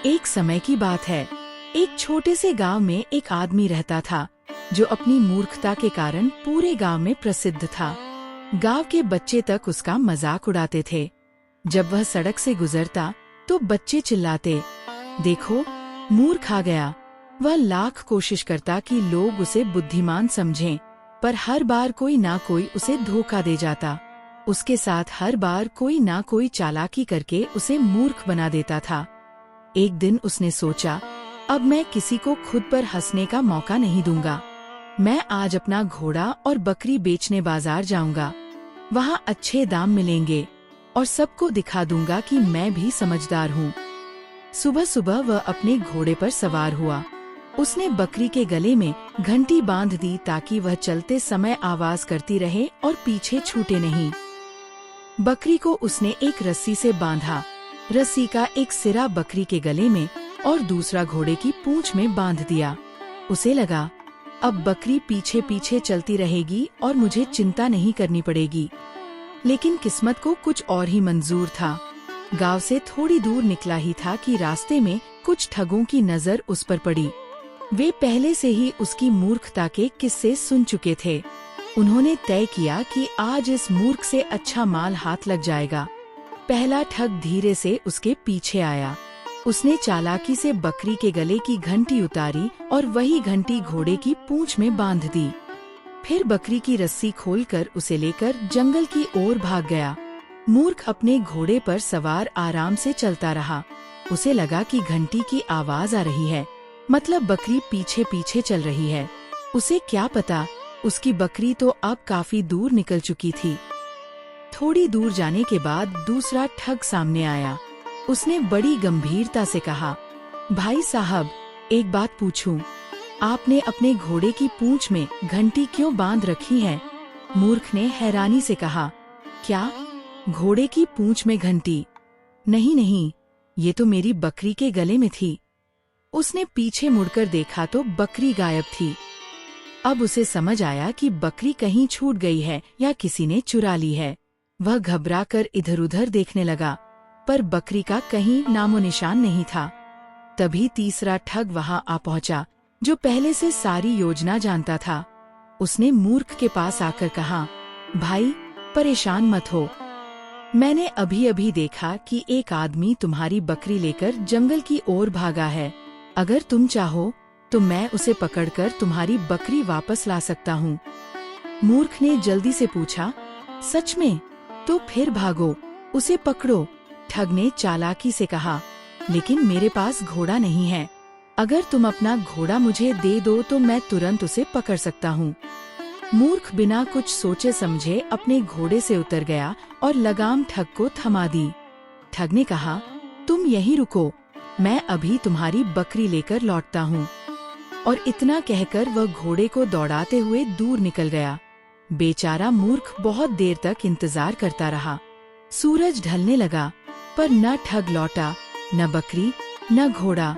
एक समय की बात है। एक छोटे से गांव में एक आदमी रहता था जो अपनी मूर्खता के कारण पूरे गांव में प्रसिद्ध था। गांव के बच्चे तक उसका मजाक उड़ाते थे। जब वह सड़क से गुजरता तो बच्चे चिल्लाते, देखो मूर्ख आ गया। वह लाख कोशिश करता कि लोग उसे बुद्धिमान समझें, पर हर बार कोई ना कोई उसे धोखा दे जाता। उसके साथ हर बार कोई ना कोई चालाकी करके उसे मूर्ख बना देता था। एक दिन उसने सोचा, अब मैं किसी को खुद पर हंसने का मौका नहीं दूंगा। मैं आज अपना घोड़ा और बकरी बेचने बाजार जाऊंगा। वहाँ अच्छे दाम मिलेंगे और सबको दिखा दूंगा कि मैं भी समझदार हूँ। सुबह सुबह वह अपने घोड़े पर सवार हुआ। उसने बकरी के गले में घंटी बांध दी ताकि वह चलते समय आवाज करती रहे और पीछे छूटे नहीं। बकरी को उसने एक रस्सी से बांधा। रस्सी का एक सिरा बकरी के गले में और दूसरा घोड़े की पूंछ में बांध दिया। उसे लगा, अब बकरी पीछे पीछे चलती रहेगी और मुझे चिंता नहीं करनी पड़ेगी। लेकिन किस्मत को कुछ और ही मंजूर था। गांव से थोड़ी दूर निकला ही था कि रास्ते में कुछ ठगों की नजर उस पर पड़ी। वे पहले से ही उसकी मूर्खता के किस्से सुन चुके थे। उन्होंने तय किया कि आज इस मूर्ख से अच्छा माल हाथ लग जाएगा। पहला ठग धीरे से उसके पीछे आया। उसने चालाकी से बकरी के गले की घंटी उतारी और वही घंटी घोड़े की पूंछ में बांध दी। फिर बकरी की रस्सी खोलकर उसे लेकर जंगल की ओर भाग गया। मूर्ख अपने घोड़े पर सवार आराम से चलता रहा। उसे लगा कि घंटी की आवाज आ रही है, मतलब बकरी पीछे पीछे चल रही है। उसे क्या पता, उसकी बकरी तो अब काफी दूर निकल चुकी थी। थोड़ी दूर जाने के बाद दूसरा ठग सामने आया। उसने बड़ी गंभीरता से कहा, भाई साहब, एक बात पूछूं? आपने अपने घोड़े की पूंछ में घंटी क्यों बांध रखी है? मूर्ख ने हैरानी से कहा, क्या घोड़े की पूंछ में घंटी? नहीं नहीं, ये तो मेरी बकरी के गले में थी। उसने पीछे मुड़कर देखा तो बकरी गायब थी। अब उसे समझ आया कि बकरी कहीं छूट गई है या किसी ने चुरा ली है। वह घबराकर इधर उधर देखने लगा, पर बकरी का कहीं नामो निशान नहीं था। तभी तीसरा ठग वहां आ पहुंचा, जो पहले से सारी योजना जानता था। उसने मूर्ख के पास आकर कहा, भाई परेशान मत हो। मैंने अभी अभी देखा कि एक आदमी तुम्हारी बकरी लेकर जंगल की ओर भागा है। अगर तुम चाहो तो मैं उसे पकड़कर तुम्हारी बकरी वापस ला सकता हूँ। मूर्ख ने जल्दी से पूछा, सच में? तो फिर भागो, उसे पकड़ो। ठग ने चालाकी से कहा, लेकिन मेरे पास घोड़ा नहीं है। अगर तुम अपना घोड़ा मुझे दे दो तो मैं तुरंत उसे पकड़ सकता हूँ। मूर्ख बिना कुछ सोचे समझे अपने घोड़े से उतर गया और लगाम ठग को थमा दी। ठग ने कहा, तुम यहीं रुको, मैं अभी तुम्हारी बकरी लेकर लौटता हूँ। और इतना कहकर वह घोड़े को दौड़ाते हुए दूर निकल गया। बेचारा मूर्ख बहुत देर तक इंतजार करता रहा। सूरज ढलने लगा, पर न ठग लौटा, न बकरी, न घोड़ा।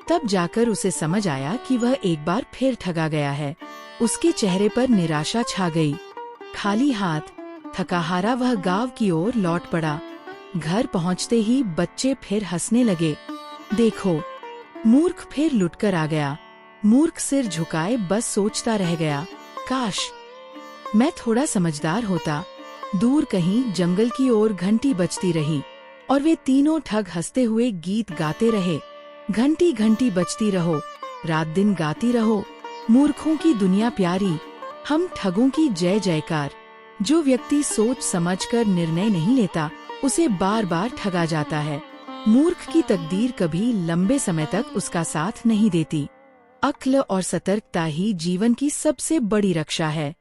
तब जाकर उसे समझ आया कि वह एक बार फिर ठगा गया है। उसके चेहरे पर निराशा छा गई। खाली हाथ, थकाहारा वह गांव की ओर लौट पड़ा। घर पहुंचते ही बच्चे फिर हंसने लगे। देखो, मूर्ख फिर लुटकर आ गया। मूर्ख सिर झुकाए बस सोचता रह गया, काश मैं थोड़ा समझदार होता। दूर कहीं जंगल की ओर घंटी बजती रही और वे तीनों ठग हंसते हुए गीत गाते रहे। घंटी घंटी बजती रहो, रात दिन गाती रहो, मूर्खों की दुनिया प्यारी, हम ठगों की जय जयकार। जो व्यक्ति सोच समझकर निर्णय नहीं लेता, उसे बार बार ठगा जाता है। मूर्ख की तकदीर कभी लंबे समय तक उसका साथ नहीं देती। अक्ल और सतर्कता ही जीवन की सबसे बड़ी रक्षा है।